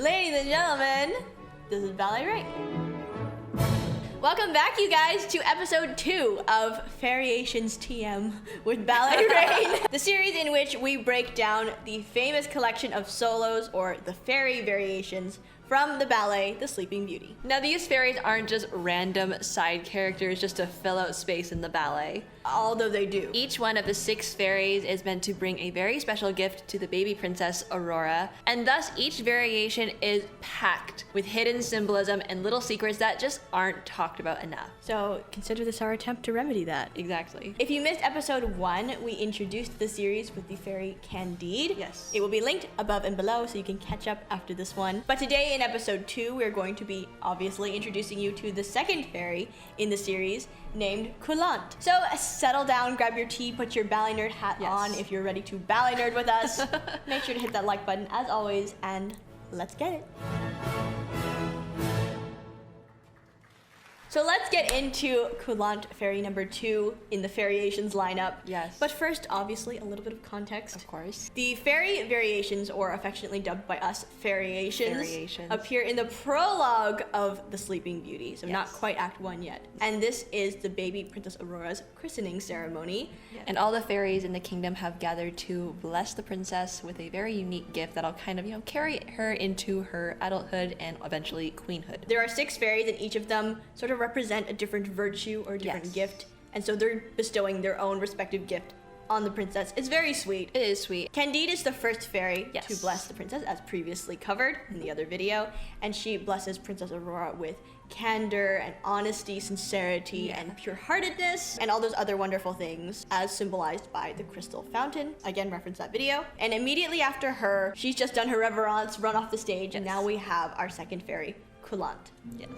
Ladies and gentlemen, this is Ballet Reign. Welcome back, you guys, to episode 2 of Fairiations TM with Ballet Reign, the series in which we break down the famous collection of solos, or the fairy variations, from the ballet, The Sleeping Beauty. Now, these fairies aren't just random side characters just to fill out space in the ballet. Although they do. Each one of the 6 fairies is meant to bring a very special gift to the baby princess Aurora, and thus each variation is packed with hidden symbolism and little secrets that just aren't talked about enough. So consider this our attempt to remedy that. Exactly. If you missed episode 1, we introduced the series with the fairy Candide. Yes. It will be linked above and below so you can catch up after this one. But today in episode 2, we're going to be obviously introducing you to the second fairy in the series, named Coulante. So settle down, grab your tea, put your ballet nerd hat on if you're ready to ballet nerd with us. Make sure to hit that like button as always, and let's get it. So let's get into Coulante fairy number 2 in the Fairiations lineup. Yes. But first, obviously, a little bit of context. Of course. The fairy variations, or affectionately dubbed by us Fairiations, appear in the prologue of The Sleeping Beauty, so not quite Act 1 yet. And this is the baby Princess Aurora's christening ceremony. Yes. And all the fairies in the kingdom have gathered to bless the princess with a very unique gift that'll kind of, carry her into her adulthood and eventually queenhood. There are 6 fairies, and each of them sort of represent a different virtue or different gift, and so they're bestowing their own respective gift on the princess. It's very sweet. It is sweet. Candide is the first fairy to bless the princess, as previously covered in the other video, and she blesses Princess Aurora with candor and honesty, sincerity, and pure-heartedness, and all those other wonderful things, as symbolized by the crystal fountain. Again, reference that video. And immediately after her, she's just done her reverence, run off the stage, and now we have our second fairy, Coulante. Yes.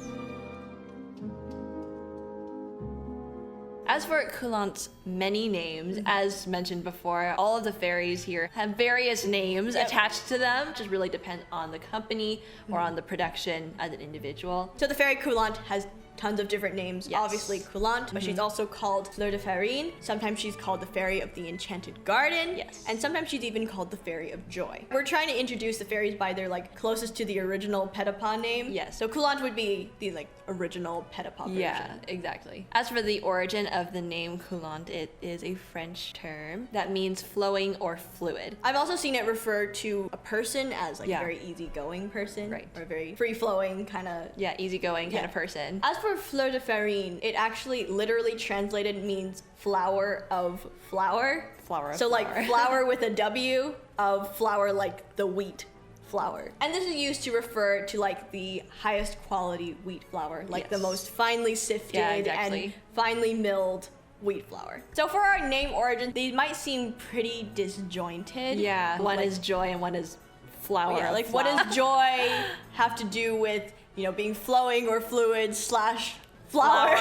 As for Coulante's many names, as mentioned before, all of the fairies here have various names attached to them, which really depend on the company or on the production as an individual. So the fairy Coulante has tons of different names. Obviously Coulante, but she's also called Fleur de Fairine. Sometimes she's called the Fairy of the Enchanted Garden. And sometimes she's even called the Fairy of Joy. We're trying to introduce the fairies by their closest to the original Petapa name. So Coulante would be the original Petapa version. Yeah, exactly. As for the origin of the name Coulante, it is a French term that means flowing or fluid. I've also seen it refer to a person as a very easygoing person. Or a very free-flowing kind of... Yeah, easygoing kind of person. As for Fleur de Fairine, it actually literally translated means flower of flour. Flower of so flour. Flower with a W of flour, like the wheat flour. And this is used to refer to the highest quality wheat flour, the most finely sifted and finely milled wheat flour. So for our name origins, they might seem pretty disjointed. Yeah, one is joy and one is flour. Yeah, what does joy have to do with being flowing or fluid / flour?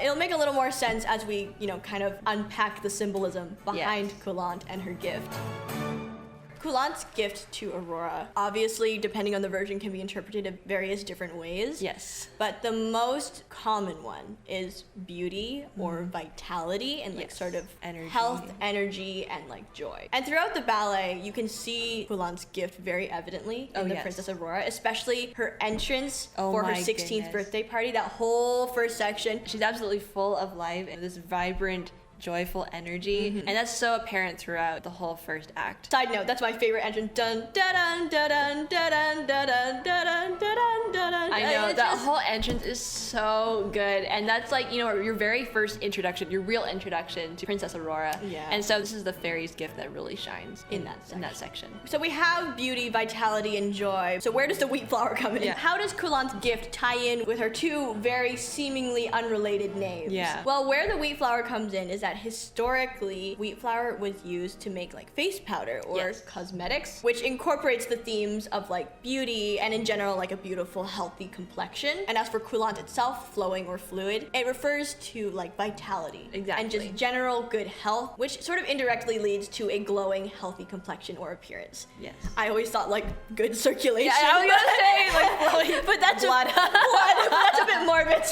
It'll make a little more sense as we, kind of unpack the symbolism behind Coulante and her gift. Coulante's gift to Aurora, obviously, depending on the version, can be interpreted in various different ways. But the most common one is beauty or vitality and sort of energy. Health, energy, and joy. And throughout the ballet, you can see Coulante's gift very evidently in the Princess Aurora, especially her entrance for her 16th birthday party. That whole first section. She's absolutely full of life and this vibrant, joyful energy, and that's so apparent throughout the whole first act. Side note, that's my favorite entrance. Dun dun dun dun dun dun dun dun dun dun dun. I know, that whole entrance is so good, and that's your very first introduction, your real introduction to Princess Aurora. And so this is the fairy's gift that really shines in that section. So we have beauty, vitality, and joy. So where does the wheat flour come in? How does Coulante's gift tie in with her 2 very seemingly unrelated names? Well, where the wheat flour comes in is that historically, wheat flour was used to make face powder or cosmetics, which incorporates the themes of beauty and in general a beautiful, healthy complexion. And as for Coulante itself, flowing or fluid, it refers to vitality and just general good health, which sort of indirectly leads to a glowing, healthy complexion or appearance. I always thought good circulation. I was gonna say flowing, but that's blood. That's a bit morbid.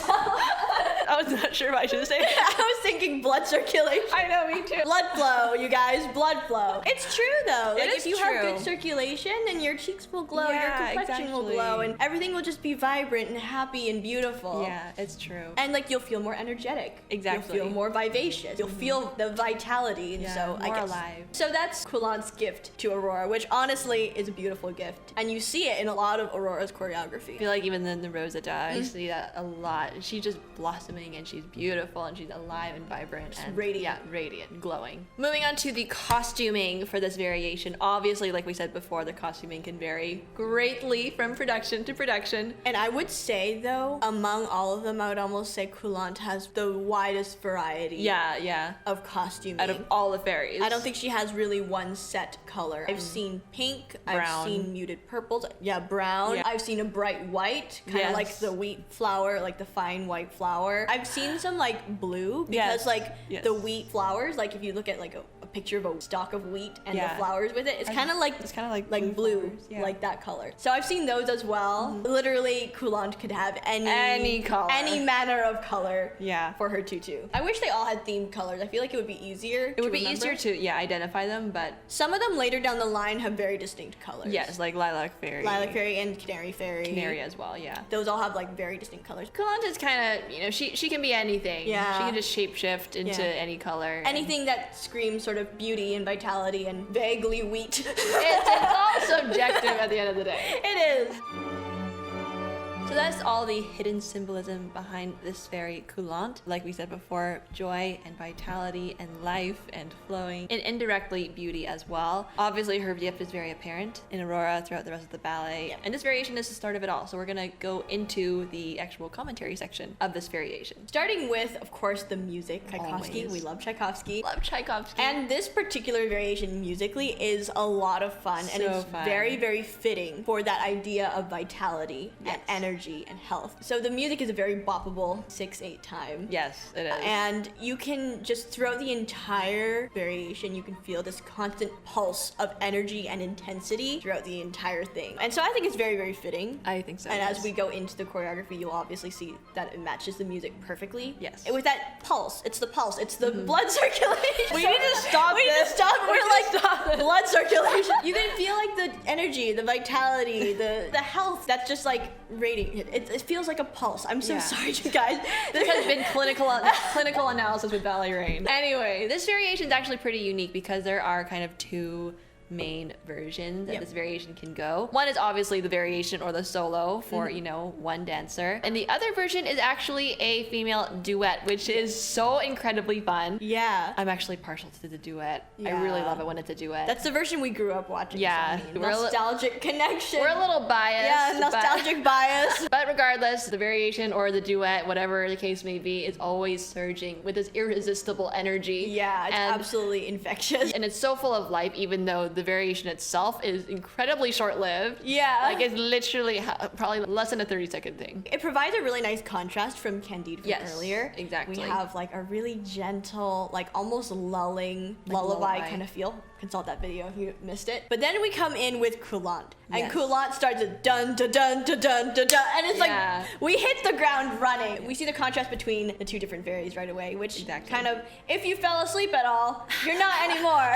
I was not sure if I should say it. I was thinking blood circulation. I know, me too. Blood flow, you guys, blood flow. It's true though. Like is if you have true. good circulation, then your cheeks will glow, your Yeah, complexion will exactly. glow, and everything will just be vibrant and happy and beautiful. Yeah, it's true. And like you'll feel more energetic. Exactly. You'll feel more vivacious. You'll feel the vitality. And Yeah, so I more guess. alive. So that's Coulante's gift to Aurora, which honestly is a beautiful gift. And you see it in a lot of Aurora's choreography. I feel like even in the Rosetta, I see that a lot. She's just blossoming and she's beautiful and she's alive and vibrant and radiant. Yeah, radiant, glowing. Moving on to the costuming for this variation. Obviously, like we said before, the costuming can vary greatly from production to production. And I would say though, among all of them, I would almost say Coulante has the widest variety Yeah. of costuming. Out of all the fairies. I don't think she has really one set color. I've seen pink, I've Brown. seen muted purples, brown. Yeah. I've seen a bright white, kind of Yes. like the wheat flower, like the fine white flower. I've seen some like blue because Yes. Yes. the wheat flowers, like if you look at like a picture of a stalk of wheat and the Yeah. flowers with it, it's kind of like blue, flowers, yeah. like that color. So I've seen those as well. Literally, Coulante could have Any color. any manner of color Yeah. for her tutu. I wish they all had themed colors. I feel like it would be easier. It would be remember. easier to, identify them, but Some of them later down the line have very distinct colors. yes, like Lilac Fairy. Lilac Fairy and Canary Fairy. Canary as well, yeah. Those all have like very distinct colors. Coulante is kind of, she can be anything. Yeah. She can just shapeshift into Yeah. any color. and- Anything that screams sort of beauty and vitality and vaguely wheat. It's all subjective at the end of the day. It is. So that's all the hidden symbolism behind this fairy Coulante. Like we said before, joy and vitality and life and flowing, and indirectly beauty as well. Obviously her gift is very apparent in Aurora throughout the rest of the ballet. Yeah. And this variation is the start of it all. So we're gonna go into the actual commentary section of this variation. Starting with, of course, the music. Tchaikovsky. Always. We love Tchaikovsky. Love Tchaikovsky. And this particular variation musically is a lot of fun, and So it's fun. very, very fitting for that idea of vitality Yes. and energy and health. So the music is a very boppable 6/8 time. yes, it is. And you can just throughout the entire variation, you can feel this constant pulse of energy and intensity throughout the entire thing. And so I think it's very, very fitting. I think so. And yes. as we go into the choreography, you'll obviously see that it matches the music perfectly. Yes. And with that pulse, it's the pulse, it's the blood circulation. We need to stop We need to this. stop. We We're need to like stop this. blood circulation. You can feel like the energy, the vitality, the health that's just like radiating. It feels like a pulse. I'm so Yeah. sorry, you guys. This has been clinical analysis with Ballet Reign. Anyway, this variation is actually pretty unique because there are kind of two main versions that Yep. this variation can go. One is obviously the variation or the solo for, one dancer. And the other version is actually a female duet, which is so incredibly fun. Yeah. I'm actually partial to the duet. I Yeah. really love it when it's a duet. That's the version we grew up watching. Yeah. So I mean, We're a li- nostalgic connection. We're a little biased. Yeah, nostalgic bias. But regardless, the variation or the duet, whatever the case may be, is always surging with this irresistible energy. Yeah, it's And- absolutely infectious. And it's so full of life, even though the variation itself is incredibly short-lived. Yeah. Like it's literally probably less than a 30-second thing. It provides a really nice contrast from Candide from Yes, earlier. exactly. We have like a really gentle, like almost lulling lullaby lullaby. kind of feel. Consult that video if you missed it. But then we come in with Coulante. And Yes. Coulante starts a dun dun dun dun dun dun dun. And it's Yeah. like we hit the ground running. We see the contrast between the two different fairies right away, which Exactly. kind of, if you fell asleep at all, you're not anymore.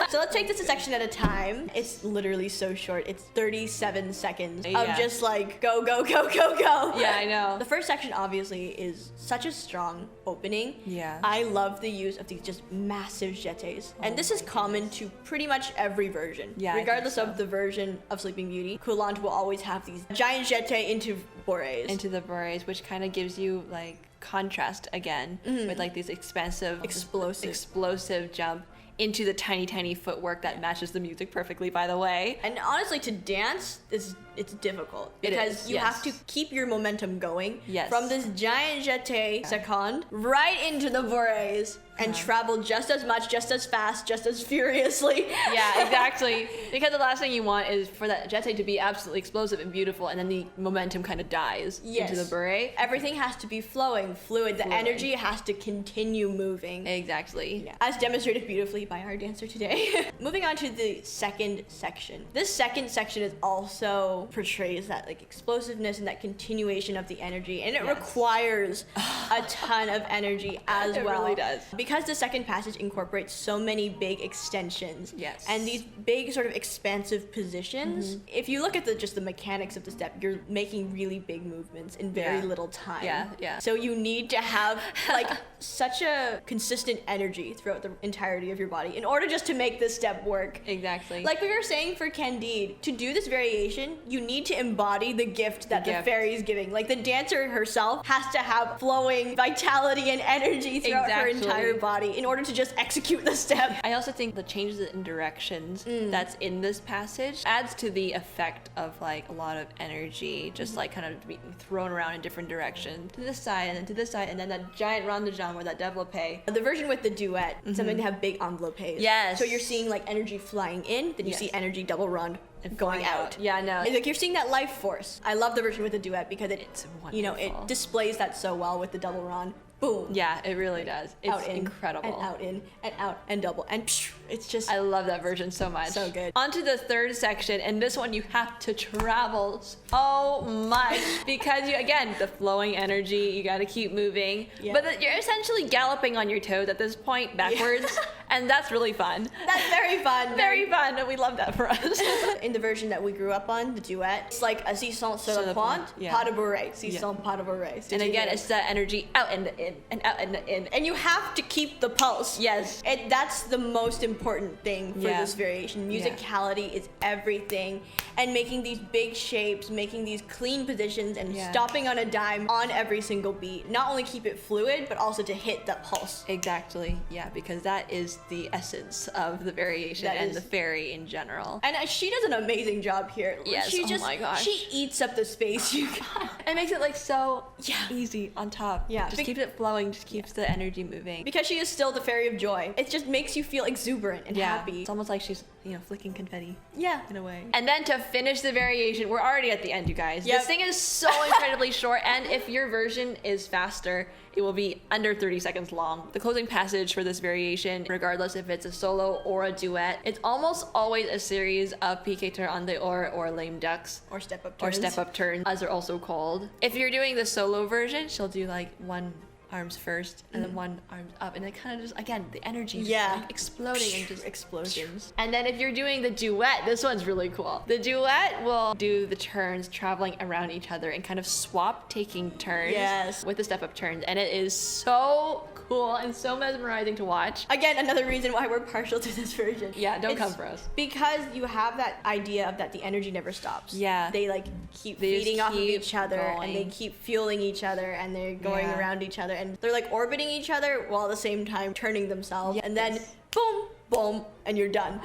So let's take this a section at a time. It's literally so short. It's 37 seconds of Yeah. just like go, go, go, go, go. Yeah, I know. The first section obviously is such a strong opening. Yeah. I love the use of these just massive jetés. And this is common to pretty much every version. Yeah, I think Regardless so. of the version of Sleeping Beauty, Coulante will always have these giant jetés into bourrées. Into the berets, which kind of gives you like contrast again with like this expansive, explosive jump into the tiny footwork that matches the music perfectly, by the way. And honestly, to dance, it's difficult It because is, you have yes. to keep your momentum going Yes. from this giant jeté seconde right into the bourrées and travel just as much, just as fast, just as furiously. Yeah, exactly. Because the last thing you want is for that jeté to be absolutely explosive and beautiful, and then the momentum kind of dies Yes. into the beret. Everything has to be flowing, fluid. The Fluid. energy has to continue moving. Exactly. Yeah. As demonstrated beautifully by our dancer today. Moving on to the second section. This second section is also portrays that like explosiveness and that continuation of the energy, and it requires a ton of energy as well. It really does. Because the second passage incorporates so many big extensions. Yes. And these big sort of expansive positions. If you look at just the mechanics of the step, you're making really big movements in very little time. Yeah. So you need to have like such a consistent energy throughout the entirety of your body in order just to make this step work. Exactly. Like we were saying for Candide, to do this variation, you need to embody the gift that the fairy is giving. Like the dancer herself has to have flowing vitality and energy throughout her entire body in order to just execute the step. I also think the changes in directions that's in this passage adds to the effect of like a lot of energy, just like kind of being thrown around in different directions, to this side and then to this side, and then that giant rond de jambe or that développé. The version with the duet, something to have big enveloppes. Yes. So you're seeing like energy flying in, then you see energy double run going out. Yeah, no. It's like you're seeing that life force. I love the version with the duet because it's wonderful. It displays that so well with the double run. Boom. Yeah, it really does. It's out, in, incredible. And out, in, and out, and double. And psh, it's just... I love that version so much. So good. On to the third section, and this one you have to travel so much because, again, the flowing energy, you got to keep moving. Yeah. But you're essentially galloping on your toes at this point, backwards, and that's really fun. That's very fun. Very fun, and we love that for us. In the version that we grew up on, the duet, it's like a six-cent sur le pointe, pas de bourrée, six-cent pas de bourrée. And again, it's that energy out and in, and out and in. And you have to keep the pulse. Yes. That's the most important thing for this variation. Musicality is everything. And making these big shapes, making these clean positions, and stopping on a dime on every single beat. Not only keep it fluid, but also to hit that pulse. Exactly, yeah, because that is the essence of the variation and the fairy in general. And she does an amazing job here. Yes, she my gosh. She eats up the space. It makes it like so easy on top. Yeah. Just keeps it flowing, just keeps the energy moving. Because she is still the fairy of joy. It just makes you feel exuberant and happy. It's almost like she's, flicking confetti. Yeah. In a way. And then to finish the variation, we're already at the end, you guys. Yep. This thing is so incredibly short, and if your version is faster, it will be under 30 seconds long. The closing passage for this variation, regardless if it's a solo or a duet, it's almost always a series of piqué turn en dehors or lame ducks. Or step-up turns. Or step-up turns, as they're also called. If you're doing the solo version, she'll do like one arms first and then one arms up, and it kind of just, again, the energy just like exploding and just explosions. And then if you're doing the duet, this one's really cool. The duet will do the turns traveling around each other and kind of swap taking turns with the step-up turns, and it is so cool and so mesmerizing to watch. Again, another reason why we're partial to this version. Yeah, don't come for us. Because you have that idea of that the energy never stops. Yeah. They like keep feeding off of each other, and they keep fueling each other, and they're going around each other, and they're like orbiting each other while at the same time turning themselves. And then boom, boom, and you're done.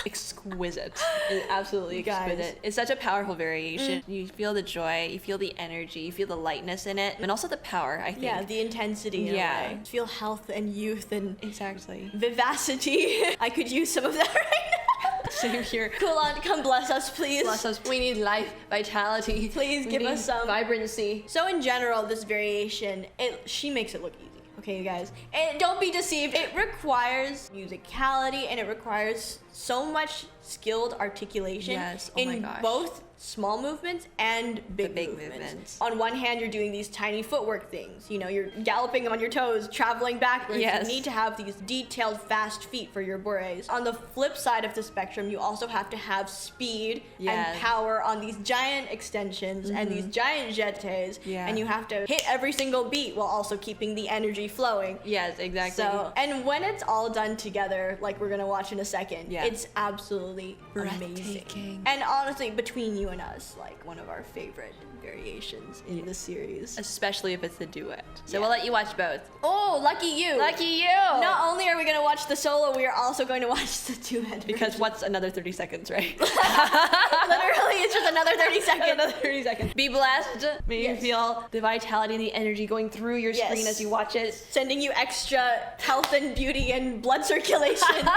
Exquisite. It's absolutely exquisite. It's such a powerful variation. You feel the joy, you feel the energy, you feel the lightness in it, and also the power, I think. Yeah, the intensity in a way. You feel health and youth and vivacity. I could use some of that right now. Same here. Coulante, come bless us, please. Bless us. We need life, vitality. Please give us some vibrancy. So in general, this variation, she makes it look easy. Okay, you guys. And don't be deceived. It requires musicality, and it requires so much skilled articulation in both small movements and big movements. On one hand, you're doing these tiny footwork things. You're galloping on your toes, traveling backwards. You need to have these detailed, fast feet for your bourrées. On the flip side of the spectrum, you also have to have speed and power on these giant extensions and these giant jetés. And you have to hit every single beat while also keeping the energy flowing. Yes, exactly. So, and when it's all done together, like we're gonna watch in a second, it's absolutely amazing. And honestly, between you and us, like one of our favorite variations in the series. Especially if it's the duet. So we'll let you watch both. Oh, lucky you. Lucky you. Not only are we going to watch the solo, we are also going to watch the duet. Because what's another 30 seconds, right? Literally, it's just another 30 seconds. Another 30 seconds. Be blessed. May you feel the vitality and the energy going through your screen as you watch it. Sending you extra health and beauty and blood circulation.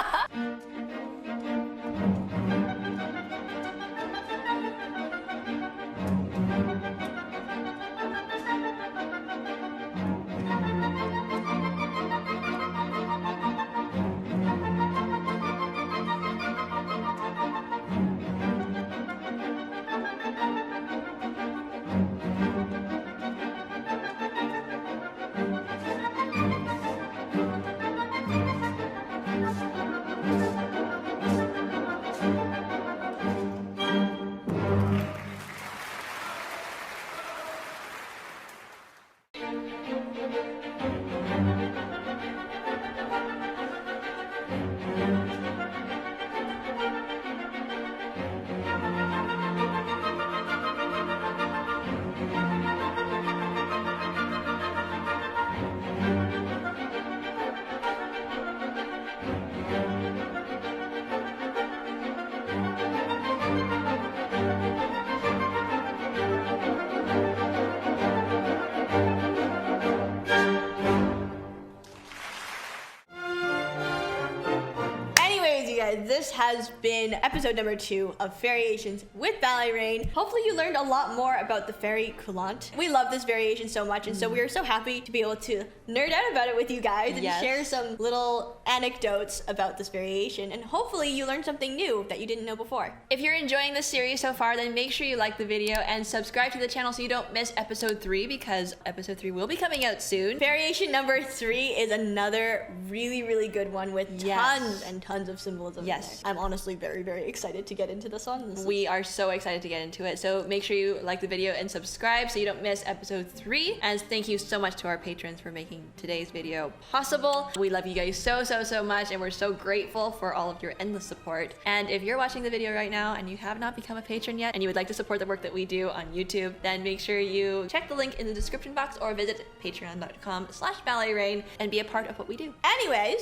This has been episode number 2 of Fairiations with Ballet Reign. Hopefully you learned a lot more about the fairy Coulante. We love this variation so much, and so we are so happy to be able to nerd out about it with you guys and share some little anecdotes about this variation, and hopefully you learned something new that you didn't know before. If you're enjoying this series so far, then make sure you like the video and subscribe to the channel so you don't miss episode 3, because episode 3 will be coming out soon. Variation number 3 is another really, really good one with tons and tons of symbolism. Yes. I'm honestly very, very excited to get into this one. We are so excited to get into it. So make sure you like the video and subscribe so you don't miss episode 3. And thank you so much to our patrons for making today's video possible. We love you guys so, so, so much, and we're so grateful for all of your endless support. And if you're watching the video right now and you have not become a patron yet and you would like to support the work that we do on YouTube, then make sure you check the link in the description box or visit patreon.com/balletreign and be a part of what we do. Anyway,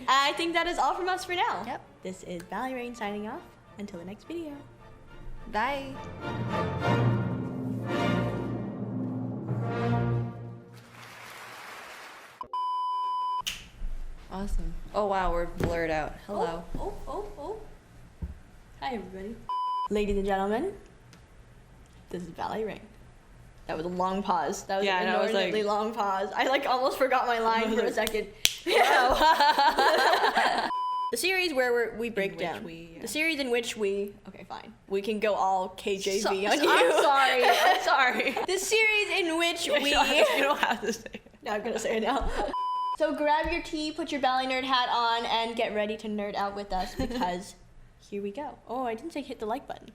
I think that is all from us for now. Yep. This is Ballet Reign signing off. Until the next video. Bye. Awesome. Oh wow, we're blurred out. Hello. Oh. Hi everybody. Ladies and gentlemen, this is Ballet Reign. That was a long pause. That was an inordinately long pause. I almost forgot my line for a second. The series where we break down. The series in which we... Okay, fine. We can go all KJV on you. I'm sorry. The series in which we... You don't have to say it. No, I'm gonna say it now. So grab your tea, put your ballet nerd hat on, and get ready to nerd out with us, because here we go. Oh, I didn't say hit the like button.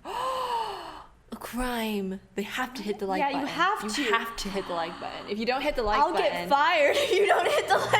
A crime. They have to hit the like button. Yeah, you have to. You have to hit the like button. If you don't hit the like button... I'll get fired if you don't hit the like